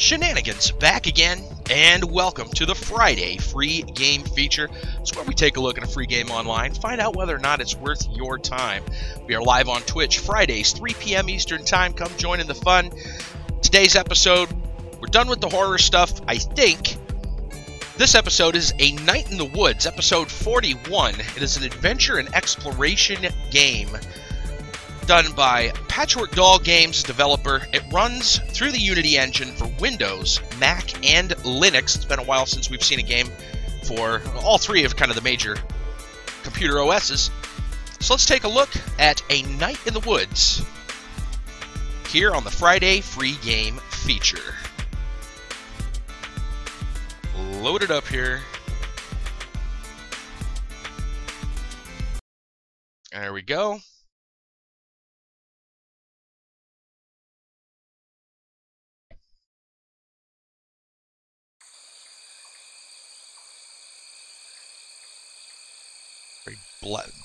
Shenanigans back again, and welcome to the Friday free game feature. It's where we take a look at a free game online, find out whether or not it's worth your time. We are live on Twitch Fridays, 3 p.m. Eastern Time. Come join in the fun. Today's episode, we're done with the horror stuff, I think. This episode is A Night in the Woods, episode 41. It is an adventure and exploration game done by Patchwork Doll Games developer. It runs through the Unity engine for Windows, Mac, and Linux. It's been a while since we've seen a game for all three of kind of the major computer OSs. So let's take a look at A Night in the Woods here on the Friday free game feature. Load it up here. There we go.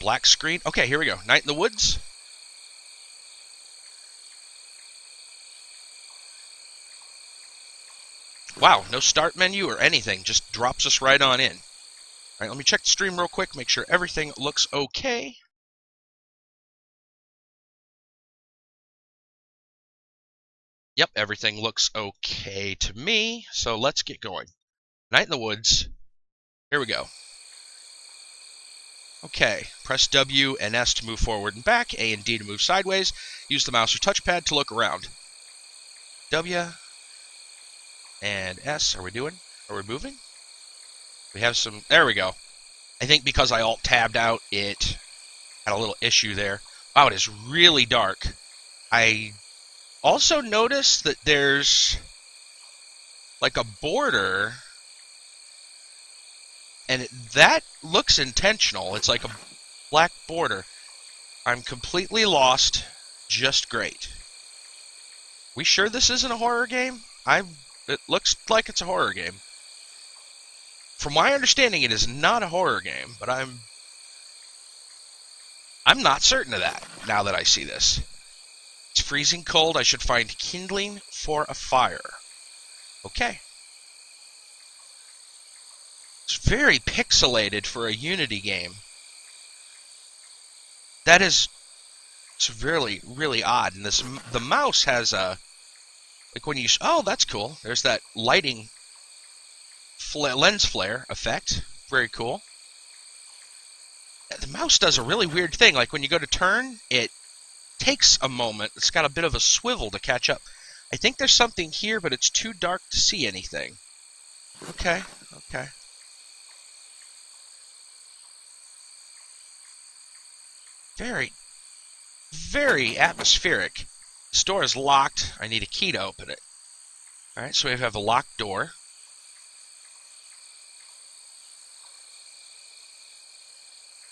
Black screen. Okay, here we go. Night in the Woods. Wow, no start menu or anything. Just drops us right on in. All right, let me check the stream real quick, make sure everything looks okay. Yep, everything looks okay to me. So let's get going. Night in the Woods. Here we go. Okay, press W and S to move forward and back, A and D to move sideways. Use the mouse or touchpad to look around. W and S. Are we moving? We have some... There we go. I think because I Alt-tabbed out, it had a little issue there. Wow, it is really dark. I also noticed that there's like a border... And that looks intentional. It's like a black border. I'm completely lost. Just great. We sure this isn't a horror game? It looks like it's a horror game. From my understanding, it is not a horror game, but I'm not certain of that now that I see this. It's freezing cold. I should find kindling for a fire. Okay. It's very pixelated for a Unity game. It's really, really odd. And the mouse has a, like when you, oh, that's cool. There's that lighting lens flare effect. Very cool. The mouse does a really weird thing. Like when you go to turn, it takes a moment. It's got a bit of a swivel to catch up. I think there's something here, but it's too dark to see anything. Okay, okay. Very, very atmospheric. This door is locked. I need a key to open it. Alright, so we have a locked door.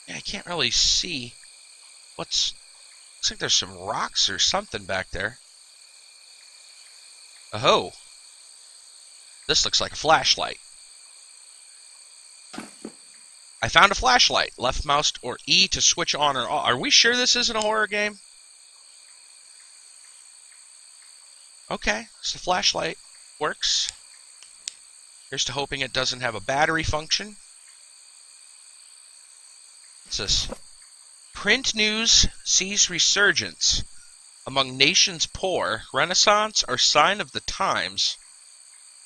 Yeah, I can't really see looks like there's some rocks or something back there. Oh. This looks like a flashlight. I found a flashlight. Left mouse or E to switch on or off. Are we sure this isn't a horror game? Okay, so the flashlight works. Here's to hoping it doesn't have a battery function. What's this? Print news sees resurgence among nations poor. Renaissance or sign of the times.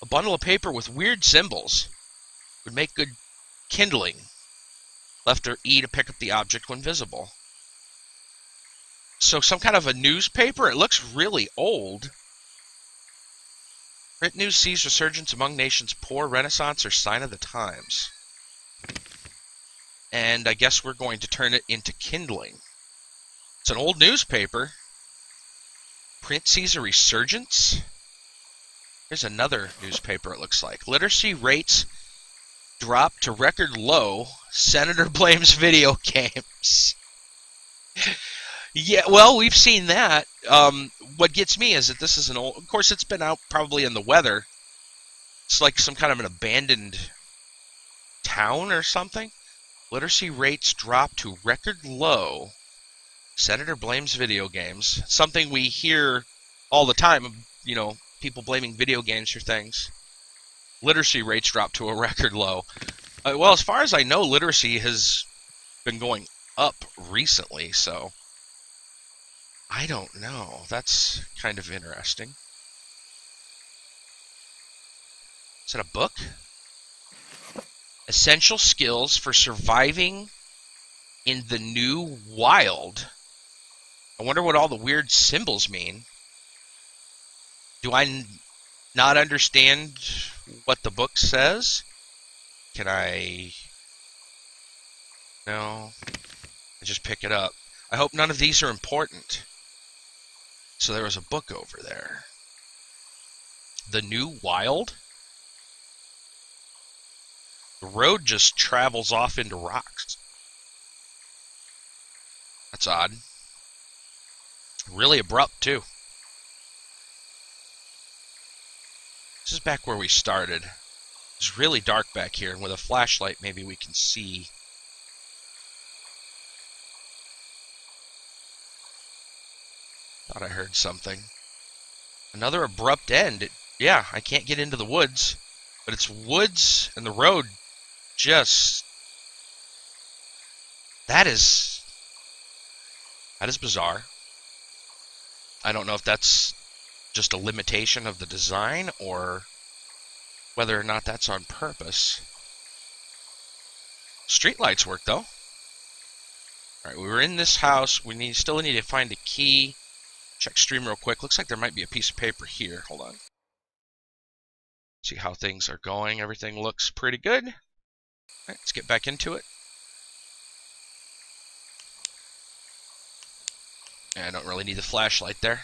A bundle of paper with weird symbols would make good kindling. Left or E to pick up the object when visible. So some kind of a newspaper? It looks really old. Print news sees resurgence among nations poor. Renaissance or sign of the times. And I guess we're going to turn it into kindling. It's an old newspaper. Print sees a resurgence. Here's another newspaper, it looks like. Literacy rates drop to record low. Senator blames video games. Yeah, well, we've seen that. What gets me is that this is an old... Of course, it's been out probably in the weather. It's like some kind of an abandoned town or something. Literacy rates drop to record low. Senator blames video games. Something we hear all the time, you know, people blaming video games for things. Literacy rates dropped to a record low. Well, as far as I know, literacy has been going up recently, so I don't know. That's kind of interesting. Is that a book? Essential skills for surviving in the new wild. I wonder what all the weird symbols mean. Do I not understand what the book says? Can I... No. I just pick it up. I hope none of these are important. So there was a book over there. The new wild? The road just travels off into rocks. That's odd. Really abrupt, too. This is back where we started. It's really dark back here, and with a flashlight, maybe we can see. Thought I heard something. Another abrupt end. Yeah, I can't get into the woods, but it's woods and the road just... That is bizarre. I don't know if that's just a limitation of the design or whether or not that's on purpose. Streetlights work, though. Alright, we were in this house. We still need to find a key. Check stream real quick. Looks like there might be a piece of paper here. Hold on. See how things are going. Everything looks pretty good. Alright, let's get back into it. I don't really need the flashlight there.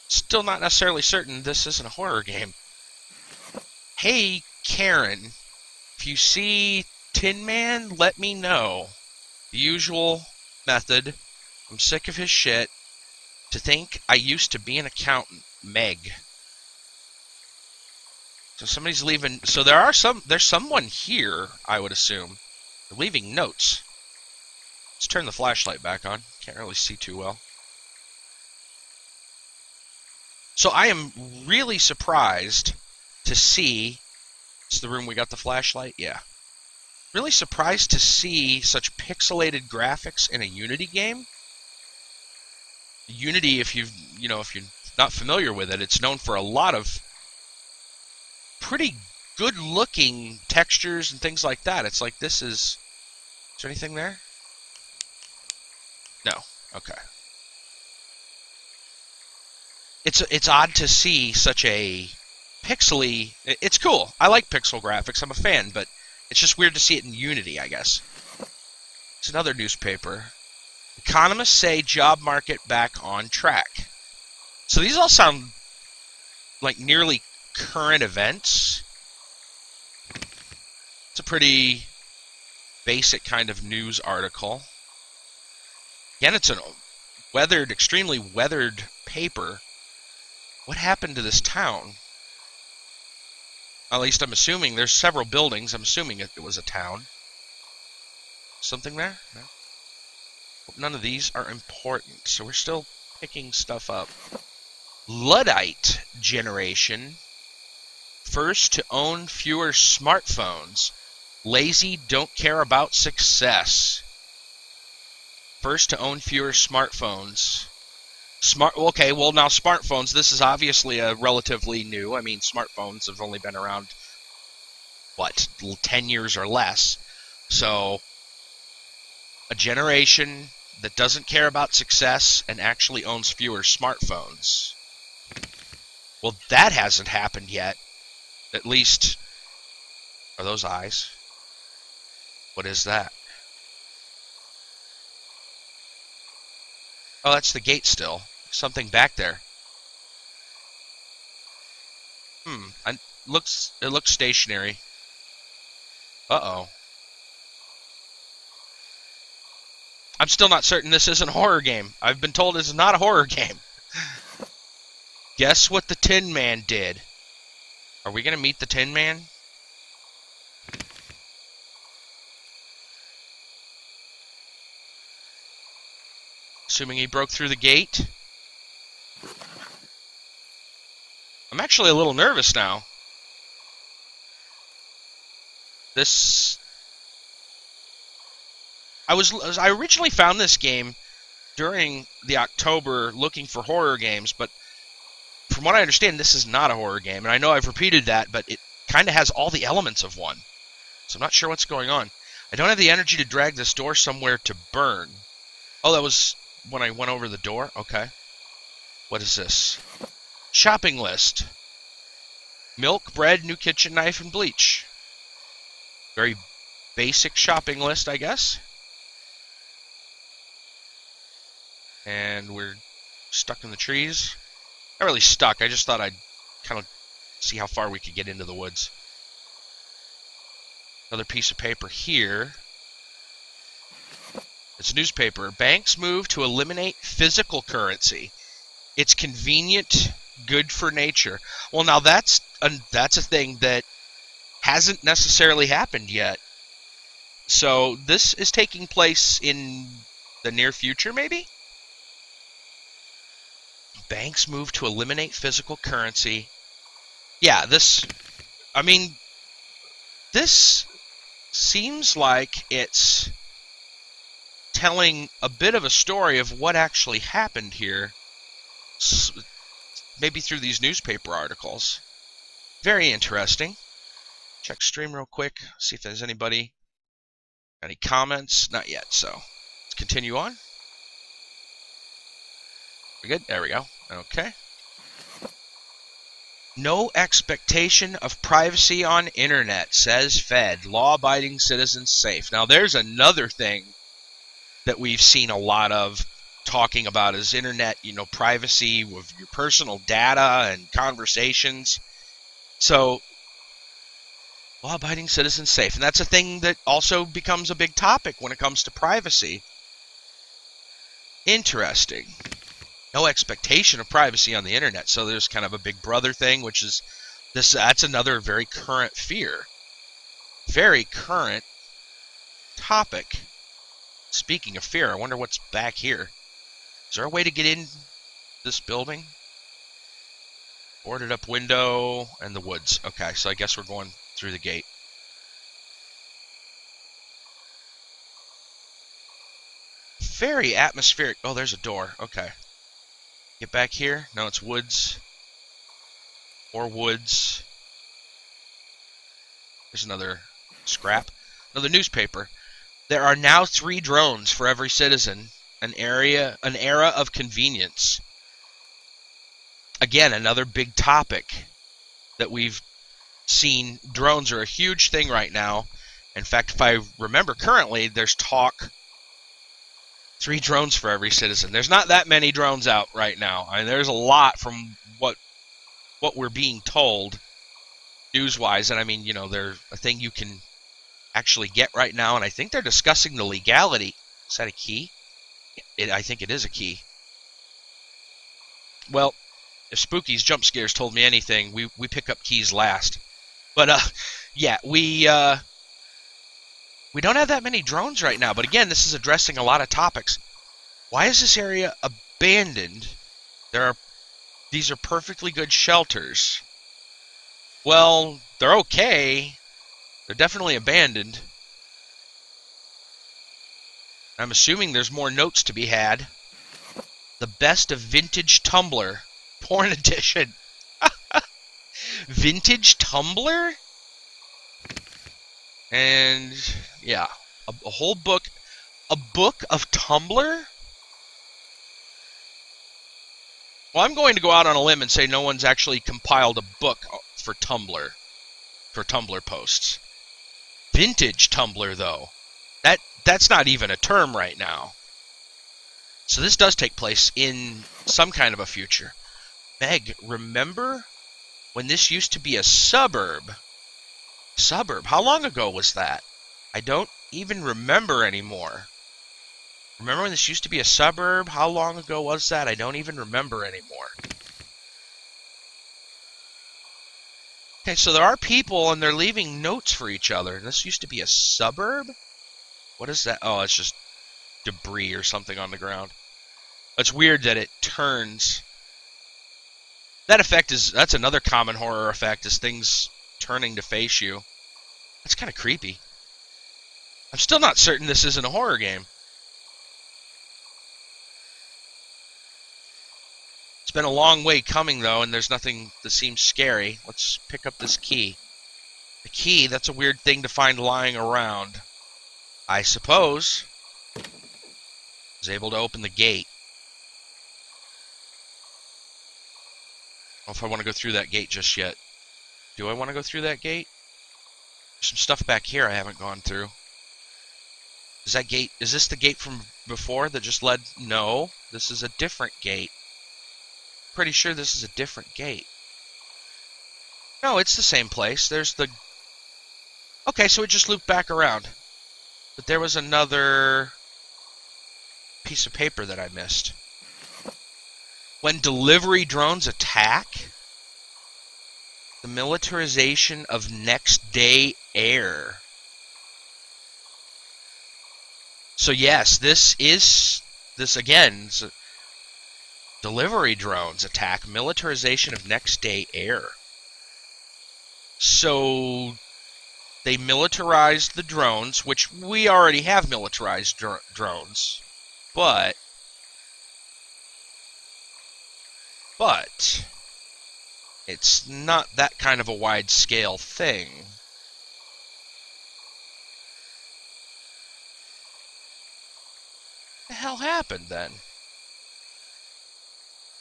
Still not necessarily certain this isn't a horror game. Hey, Karen. If you see Tin Man, let me know. The usual method. I'm sick of his shit. To think I used to be an accountant. Meg. So somebody's leaving. So there's someone here, I would assume. They're leaving notes. Let's turn the flashlight back on. Can't really see too well. So I am really surprised to see... It's the room we got the flashlight? Yeah. Really surprised to see such pixelated graphics in a Unity game. Unity, if you're not familiar with it, it's known for a lot of pretty good-looking textures and things like that. It's like this is... Is there anything there? No. Okay. It's odd to see such a pixely... It's cool. I like pixel graphics. I'm a fan, but it's just weird to see it in Unity, I guess. It's another newspaper. Economists say job market back on track. So these all sound like nearly current events. It's a pretty basic kind of news article. Again, it's a extremely weathered paper. What happened to this town? At least I'm assuming there's several buildings. I'm assuming it was a town. Something there? No? None of these are important, so we're still picking stuff up. Luddite generation. First to own fewer smartphones. Lazy, don't care about success. First to own fewer smartphones. Okay, well now smartphones, this is obviously a relatively new. I mean, smartphones have only been around, what, 10 years or less. So, a generation that doesn't care about success and actually owns fewer smartphones. Well, that hasn't happened yet. At least, are those eyes? What is that? Oh, that's the gate still. Something back there. It looks stationary. Uh-oh. I'm still not certain this isn't a horror game. I've been told it's not a horror game. Guess what the Tin Man did? Are we going to meet the Tin Man? Assuming he broke through the gate. I'm actually a little nervous now. I originally found this game during the October looking for horror games, but from what I understand, this is not a horror game. And I know I've repeated that, but it kind of has all the elements of one. So I'm not sure what's going on. I don't have the energy to drag this door somewhere to burn. Oh, that was when I went over the door? Okay. What is this? Shopping list. Milk, bread, new kitchen knife, and bleach. Very basic shopping list, I guess. And we're stuck in the trees. Not really stuck. I just thought I'd kind of see how far we could get into the woods. Another piece of paper here. It's a newspaper. Banks move to eliminate physical currency. It's convenient, good for nature. Well, now that's a thing that hasn't necessarily happened yet. So this is taking place in the near future, maybe? Banks move to eliminate physical currency. Yeah, this seems like it's telling a bit of a story of what actually happened here. Maybe through these newspaper articles. Very interesting. Check stream real quick. See if there's anybody. Any comments? Not yet, so let's continue on. We good? There we go. Okay. No expectation of privacy on internet, says Fed. Law-abiding citizens safe. Now, there's another thing that we've seen a lot of talking about is internet, privacy with your personal data and conversations. So, law-abiding citizens safe. And that's a thing that also becomes a big topic when it comes to privacy. Interesting. No expectation of privacy on the internet. So there's kind of a big brother thing, which is that's another very current fear. Very current topic. Speaking of fear, I wonder what's back here. Is there a way to get in this building? Boarded up window and the woods. Okay, so I guess we're going through the gate. Very atmospheric. Oh, there's a door. Okay. Get back here. No, it's woods. Or woods. There's another scrap. Another newspaper. There are now 3 drones for every citizen. An era of convenience. Again, another big topic that we've seen. Drones are a huge thing right now. In fact, if I remember currently, there's talk 3 drones for every citizen. There's not that many drones out right now. I mean, there's a lot from what we're being told news-wise. And I mean, they're a thing you can actually get right now. And I think they're discussing the legality. Is that a key? I think it is a key. Well, if Spooky's jump scares told me anything, we pick up keys last. But yeah, we don't have that many drones right now. But again, this is addressing a lot of topics. Why is this area abandoned? These are perfectly good shelters. Well, they're okay. They're definitely abandoned. I'm assuming there's more notes to be had. The best of vintage Tumblr. Porn edition. Vintage Tumblr? And, yeah. A whole book. A book of Tumblr? Well, I'm going to go out on a limb and say no one's actually compiled a book for Tumblr. For Tumblr posts. Vintage Tumblr, though. That's not even a term right now. So this does take place in some kind of a future. Meg, remember when this used to be a suburb? Suburb? How long ago was that? I don't even remember anymore. Remember when this used to be a suburb? How long ago was that? I don't even remember anymore. Okay, so there are people and they're leaving notes for each other. This used to be a suburb? What is that? Oh, it's just debris or something on the ground. It's weird that it turns. That effect that's another common horror effect, is things turning to face you. That's kind of creepy. I'm still not certain this isn't a horror game. It's been a long way coming, though, and there's nothing that seems scary. Let's pick up this key. The key, that's a weird thing to find lying around. I suppose I was able to open the gate. I don't know if I want to go through that gate just yet. Do I want to go through that gate? There's some stuff back here I haven't gone through. Is this the gate from before that just led? No, this is a different gate. Pretty sure this is a different gate. No, it's the same place. There's the... Okay, so it just looped back around. But there was another piece of paper that I missed. When delivery drones attack, the militarization of next day air. So yes, this again, delivery drones attack, militarization of next day air. So they militarized the drones, which we already have militarized drones, but it's not that kind of a wide-scale thing. What the hell happened then?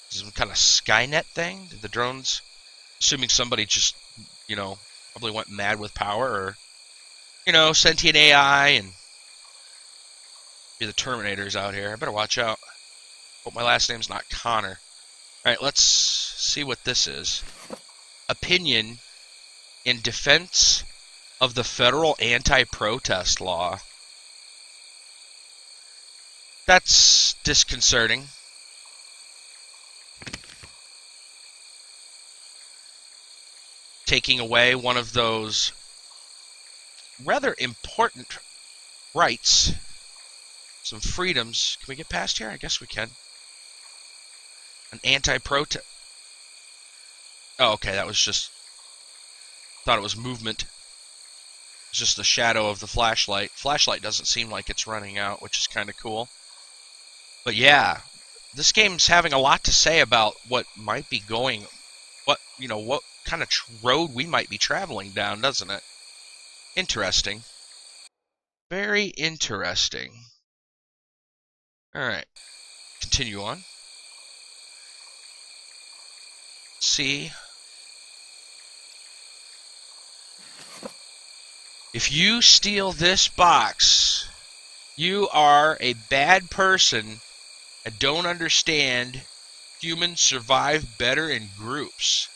Some kind of Skynet thing? Did the drones, assuming somebody just, probably went mad with power, or, sentient AI, and be the Terminators out here. I better watch out. Hope my last name's not Connor. Alright, let's see what this is. Opinion in defense of the federal anti-protest law. That's disconcerting. Taking away one of those rather important rights, some freedoms. Can we get past here? I guess we can. An anti-protest. Oh, okay, that was just... Thought it was movement. It's just the shadow of the flashlight. Flashlight doesn't seem like it's running out, which is kind of cool. But yeah, this game's having a lot to say about what might be going... What kind of road we might be traveling down, doesn't it? Interesting. Very interesting. Alright. Continue on. See. If you steal this box, you are a bad person and don't understand humans survive better in groups.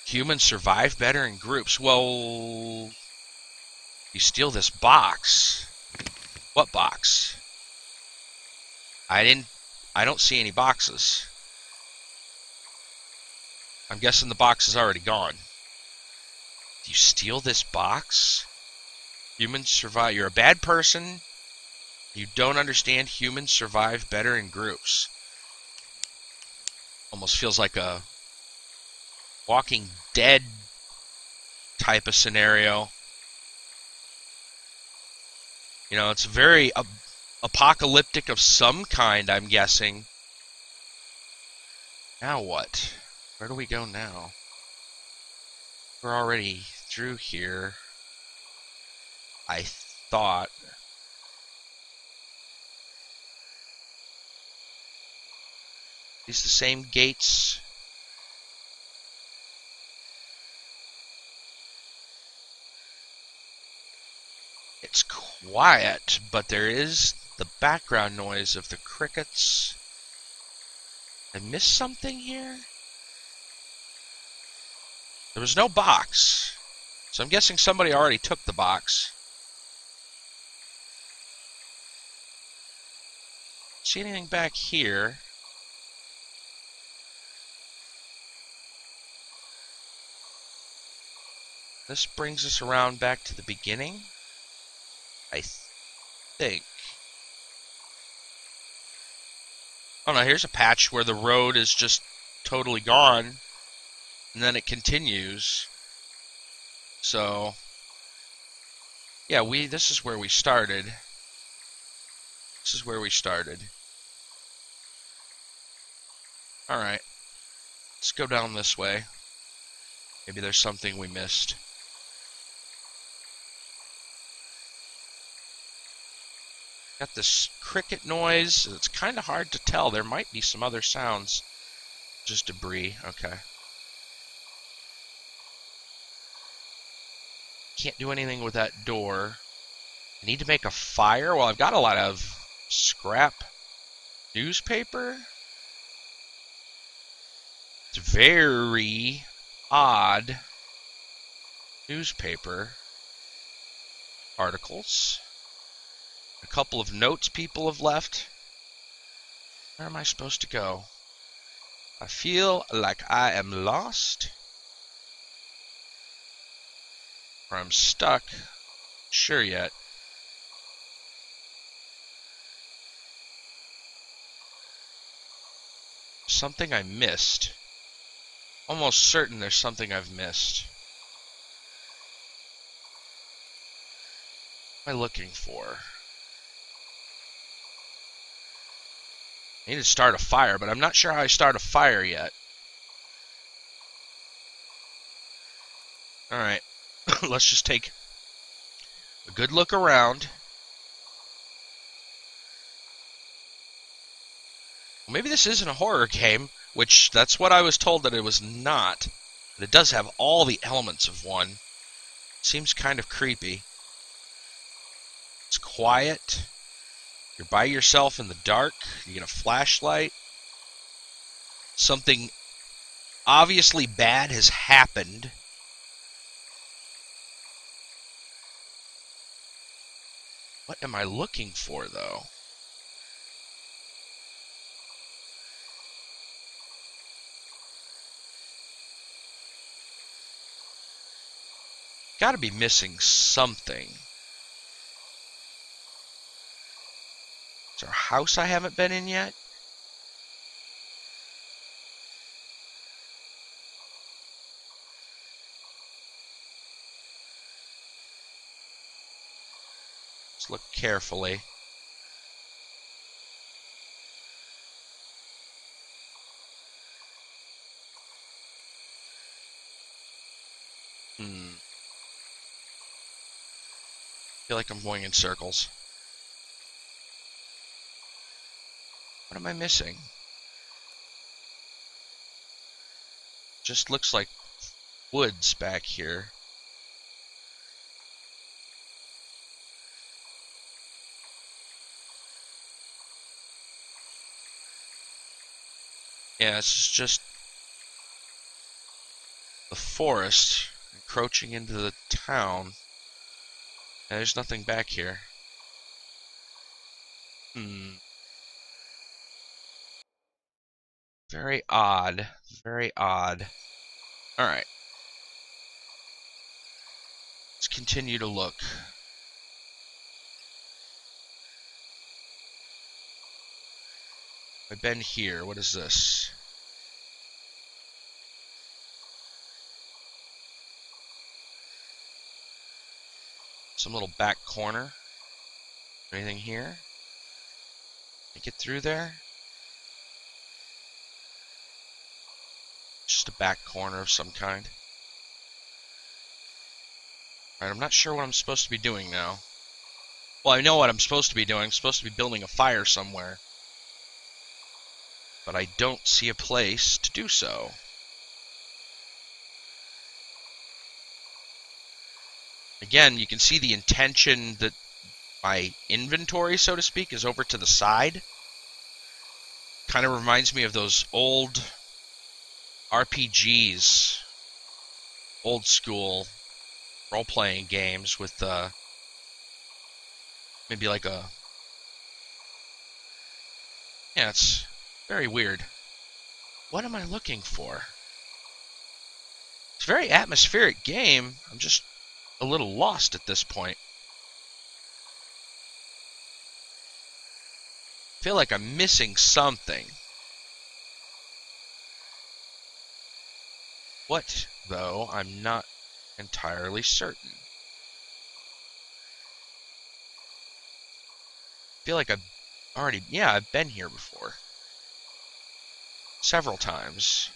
Humans survive better in groups. Well, you steal this box. What box? I don't see any boxes. I'm guessing the box is already gone. You steal this box? Humans survive. You're a bad person. You don't understand humans survive better in groups. Almost feels like a Walking Dead type of scenario. It's very apocalyptic of some kind, I'm guessing. Now what? Where do we go now? We're already through here. I thought. These the same gates? It's quiet, but there is the background noise of the crickets. I missed something here? There was no box, so I'm guessing somebody already took the box. See anything back here? This brings us around back to the beginning, I think. Oh no, here's a patch where the road is just totally gone, and then it continues. So, yeah, this is where we started. This is where we started. Alright. Let's go down this way. Maybe there's something we missed. Got this cricket noise. It's kind of hard to tell. There might be some other sounds. Just debris. Okay. Can't do anything with that door. I need to make a fire? Well, I've got a lot of scrap newspaper. It's very odd newspaper articles. A couple of notes people have left. Where am I supposed to go? I feel like I am lost. Or I'm stuck. Sure yet. Something I missed. Almost certain there's something I've missed. What am I looking for? I need to start a fire, but I'm not sure how I start a fire yet. Alright. Let's just take a good look around. Well, maybe this isn't a horror game, which that's what I was told that it was not. But it does have all the elements of one. Seems kind of creepy. It's quiet. You're by yourself in the dark. You get a flashlight. Something obviously bad has happened. What am I looking for, though? Gotta be missing something. Is there a house I haven't been in yet? Let's look carefully. I feel like I'm going in circles. What am I missing? Just looks like woods back here. Yeah, it's just the forest encroaching into the town. And there's nothing back here. Very odd. Very odd. Alright. Let's continue to look. I've been here. What is this? Some little back corner. Anything here? Can I get through there? Just a back corner of some kind. Alright, I'm not sure what I'm supposed to be doing now. Well, I know what I'm supposed to be doing. I'm supposed to be building a fire somewhere. But I don't see a place to do so. Again, you can see the intention that my inventory, so to speak, is over to the side. Kind of reminds me of those old RPGs, old school role-playing games with maybe like a... Yeah, it's very weird. What am I looking for? It's a very atmospheric game. I'm just a little lost at this point. I feel like I'm missing something. What, though, I'm not entirely certain. I feel like I've already... Yeah, I've been here before. Several times.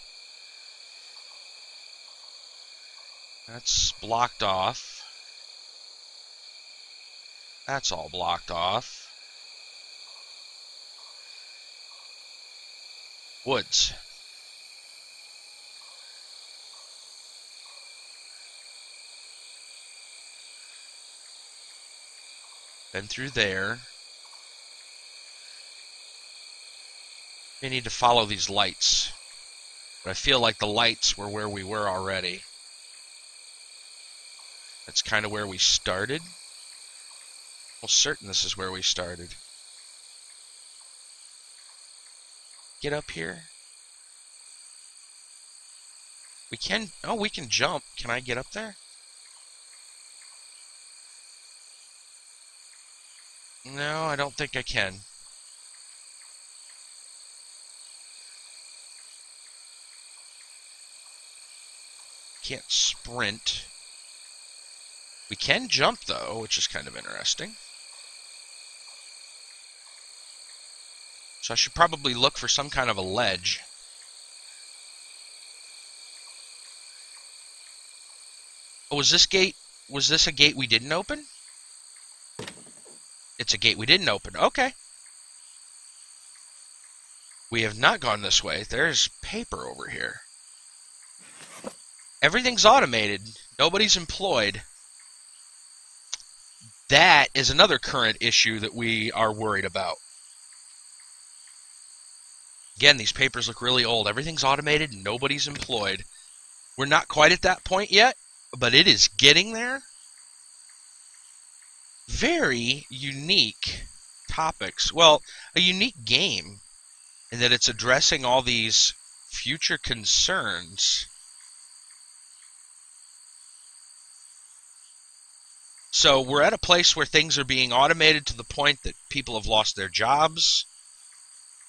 That's blocked off. That's all blocked off. Woods. Been through there. We need to follow these lights. But I feel like the lights were where we were already. That's kind of where we started. Well, certain this is where we started. Get up here. We can... Oh, we can jump. Can I get up there? No, I don't think I can. Can't sprint. We can jump, though, which is kind of interesting. So I should probably look for some kind of a ledge. Oh, was this a gate we didn't open? It's a gate we didn't open. Okay. We have not gone this way. There's paper over here. Everything's automated. Nobody's employed. That is another current issue that we are worried about. Again, these papers look really old. Everything's automated. Nobody's employed. We're not quite at that point yet, but it is getting there. Very unique topics. Well, a unique game in that it's addressing all these future concerns. So we're at a place where things are being automated to the point that people have lost their jobs,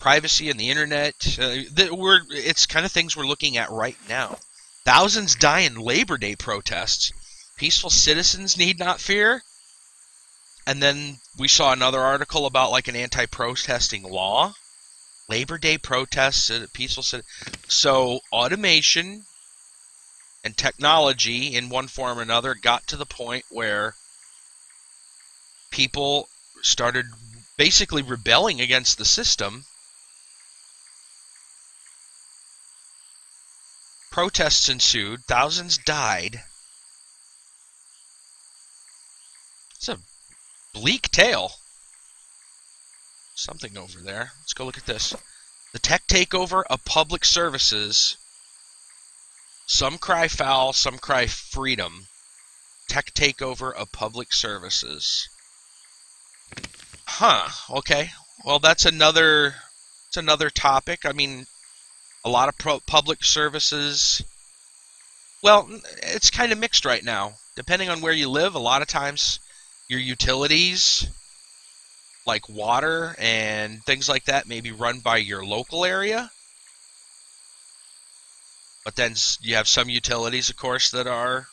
privacy and the internet. It's kind of things we're looking at right now. Thousands die in Labor Day protests. Peaceful citizens need not fear. And then we saw another article about like an anti-protesting law. Labor Day protests at peaceful citizens. So automation and technology in one form or another got to the point where people started basically rebelling against the system. Protests ensued. Thousands died. It's a bleak tale. Something over there. Let's go look at this. The tech takeover of public services. Some cry foul, some cry freedom. Tech takeover of public services. Huh. Okay. Well, that's another topic. I mean, a lot of public services. Well, it's kind of mixed right now. Depending on where you live, a lot of times your utilities, like water and things like that, may be run by your local area. But then you have some utilities, of course, that are,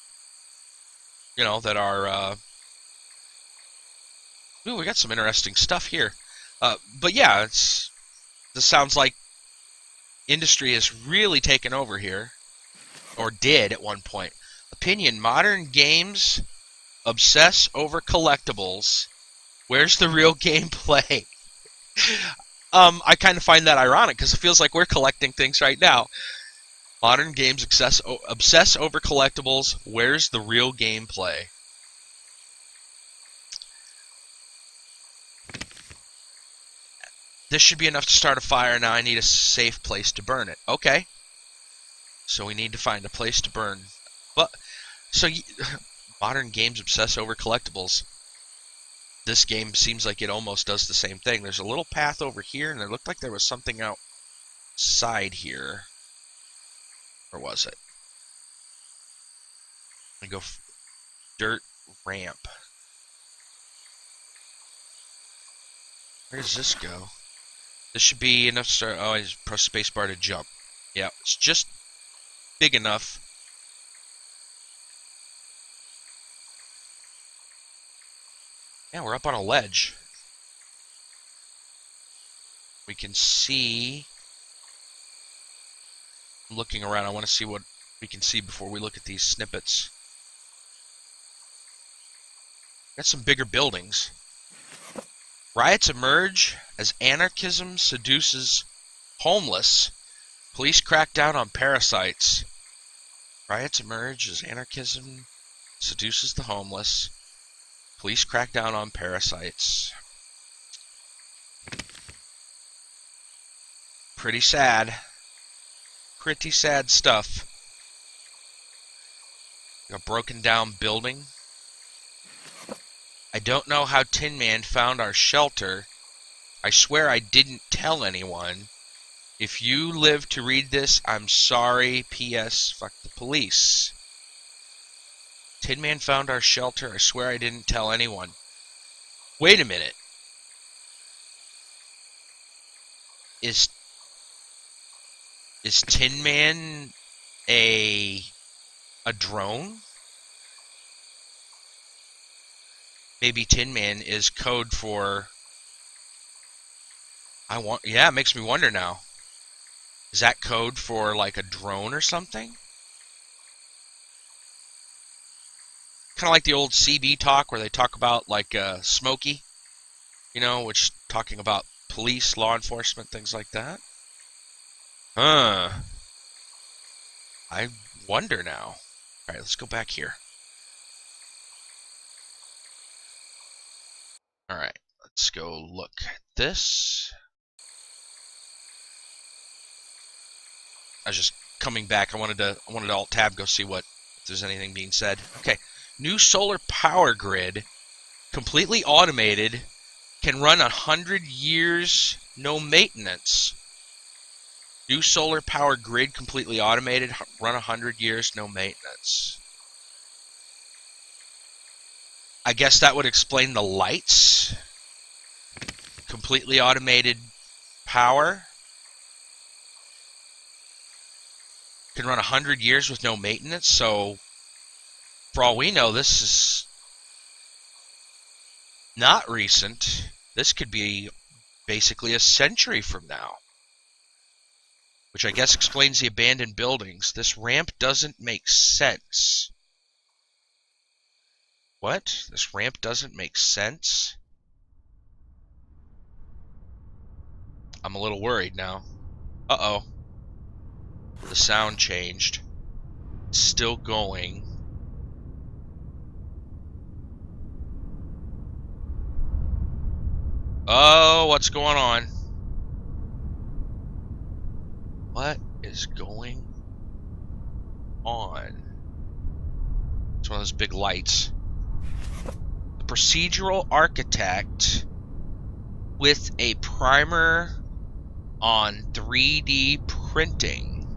ooh, we got some interesting stuff here. But yeah, this sounds like industry has really taken over here, or did at one point. Opinion: modern games obsess over collectibles. Where's the real gameplay? I kind of find that ironic because it feels like we're collecting things right now. Modern games obsess over collectibles. Where's the real gameplay? This should be enough to start a fire. Now I need a safe place to burn it. Okay. So we need to find a place to burn. But modern games obsess over collectibles. This game seems like it almost does the same thing. There's a little path over here, and it looked like there was something outside here. Or was it? I go dirt ramp. Where does this go? This should be enough to start. Oh, I just press spacebar to jump. Yeah, it's just big enough Yeah, we're up on a ledge. We can see... Looking around, I want to see what we can see before we look at these snippets. Got some bigger buildings. Riots emerge as anarchism seduces homeless. Police crack down on parasites. Riots emerge as anarchism seduces the homeless. Police crack down on parasites. Pretty sad. Pretty sad stuff. A broken down building. I don't know how Tin Man found our shelter. I swear I didn't tell anyone. If you live to read this, I'm sorry. P.S. Fuck the police. Tin Man found our shelter. I swear I didn't tell anyone. Wait a minute. Is Tin Man a drone? Maybe Tin Man is code for... Yeah, it makes me wonder now. Is that code for like a drone or something? Kind of like the old CB talk where they talk about like Smokey, you know, which talking about police, law enforcement, things like that. I wonder now. Alright, let's go back here. Alright, let's go look at this. I was just coming back. I wanted to Alt-Tab, go see if there's anything being said. Okay, new solar power grid, completely automated, can run 100 years, no maintenance. New solar power grid, completely automated, run 100 years, no maintenance. I guess that would explain the lights. Completely automated power. Can run 100 years with no maintenance, so for all we know, this is not recent. This could be basically a century from now. Which I guess explains the abandoned buildings. This ramp doesn't make sense. What? This ramp doesn't make sense? I'm a little worried now. Uh-oh. The sound changed. It's still going. Oh, what's going on? What is going on? It's one of those big lights. The procedural architect with a primer on 3D printing.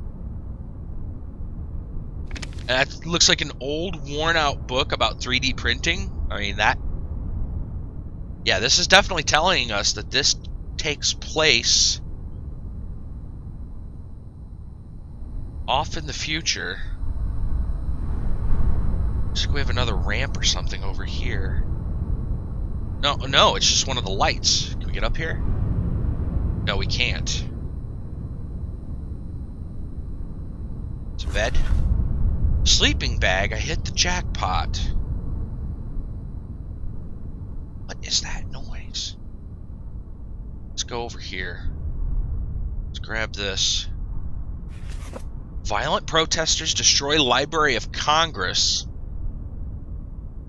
That looks like an old, worn-out book about 3D printing. I mean, that... Yeah, this is definitely telling us that this takes place off in the future. Looks like we have another ramp or something over here. No, it's just one of the lights. Can we get up here? No, we can't. It's a bed. Sleeping bag. I hit the jackpot. What is that noise? Let's go over here. Let's grab this. Violent protesters destroy Library of Congress.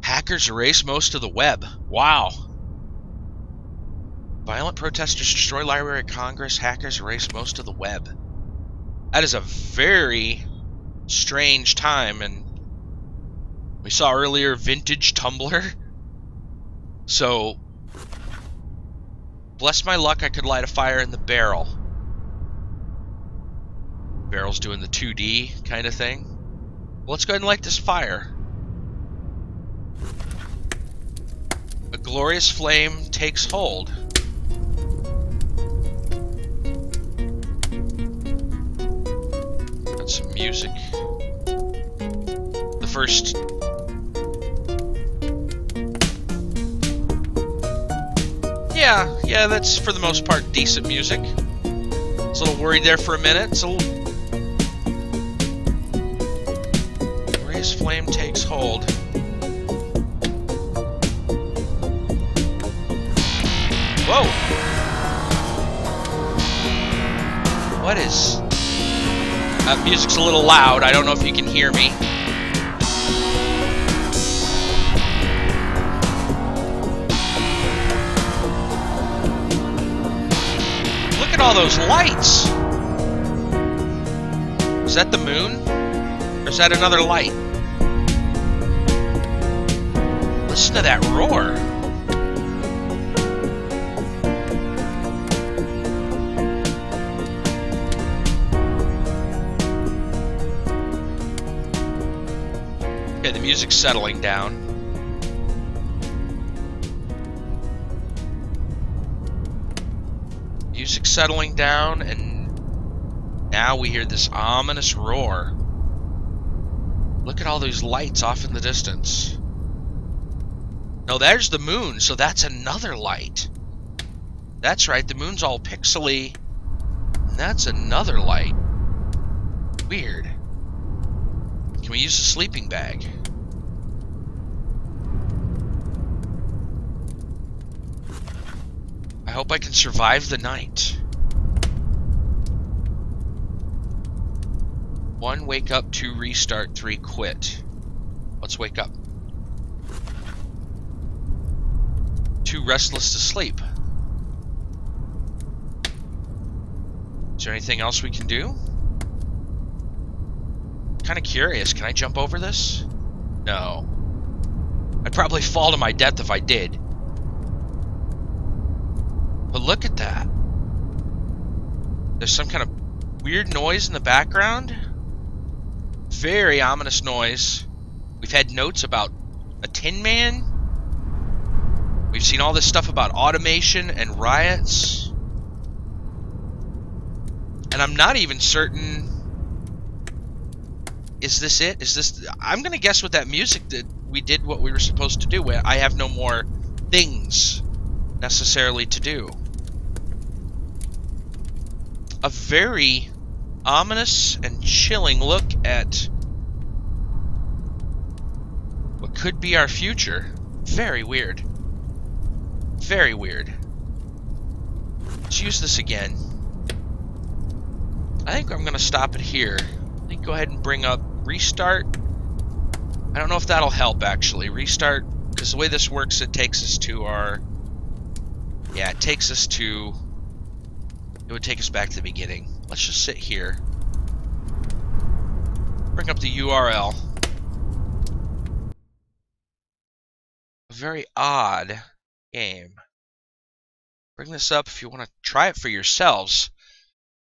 Hackers erase most of the web. Wow. Violent protesters destroy Library of Congress. Hackers erase most of the web. That is a very strange time, and we saw earlier vintage Tumblr. So, bless my luck, I could light a fire in the barrel. Barrel's doing the 2D kind of thing. Well, let's go ahead and light this fire. A glorious flame takes hold. Got some music. The first Yeah, that's for the most part decent music. It's a little worried there for a minute. It's a little... Raised Flame takes hold. Whoa! What is... music's a little loud. I don't know if you can hear me. Look at all those lights! Is that the moon? Or is that another light? Listen to that roar. Okay, the music's settling down. Music's settling down, and now we hear this ominous roar. Look at all those lights off in the distance. No, there's the moon, so that's another light. That's right, the moon's all pixely. And that's another light. Weird. Can we use the sleeping bag? I hope I can survive the night. 1, wake up. 2, restart. 3, quit. Let's wake up. 2, restless to sleep. Is there anything else we can do? Kind of curious. Can I jump over this? No. I'd probably fall to my death if I did. But look at that. There's some kind of weird noise in the background. Very ominous noise. We've had notes about a Tin Man. We've seen all this stuff about automation and riots. And I'm not even certain... Is this it? Is this... I'm going to guess with that music that we did what we were supposed to do. I have no more things necessarily to do. A very ominous and chilling look at what could be our future. Very weird. Very weird. Let's use this again. I think I'm going to stop it here. I think go ahead and bring up restart. I don't know if that'll help, actually. Restart, because the way this works, it takes us to our... Yeah, it takes us to... It would take us back to the beginning. Let's just sit here. Bring up the URL. A very odd game. Bring this up if you want to try it for yourselves.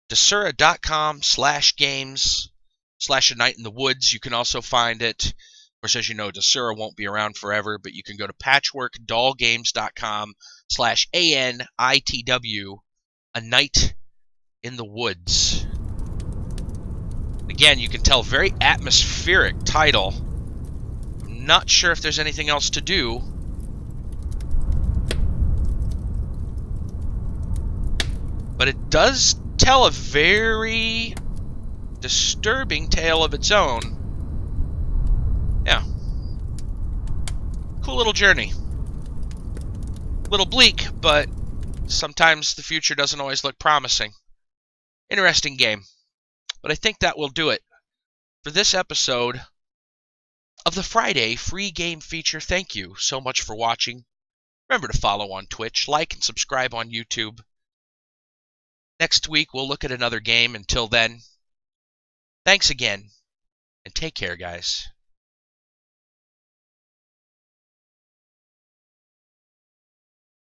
Desura.com/games/A Night in the Woods. You can also find it. Of course, as you know, Desura won't be around forever, but you can go to patchworkdollgames.com/ANITW. A Night in the Woods. Again, you can tell, very atmospheric title. I'm not sure if there's anything else to do. But it does tell a very disturbing tale of its own. Yeah. Cool little journey. Little bleak, but sometimes the future doesn't always look promising. Interesting game. But I think that will do it for this episode of the Friday free game feature. Thank you so much for watching. Remember to follow on Twitch, like and subscribe on YouTube. Next week, we'll look at another game. Until then, thanks again, and take care, guys.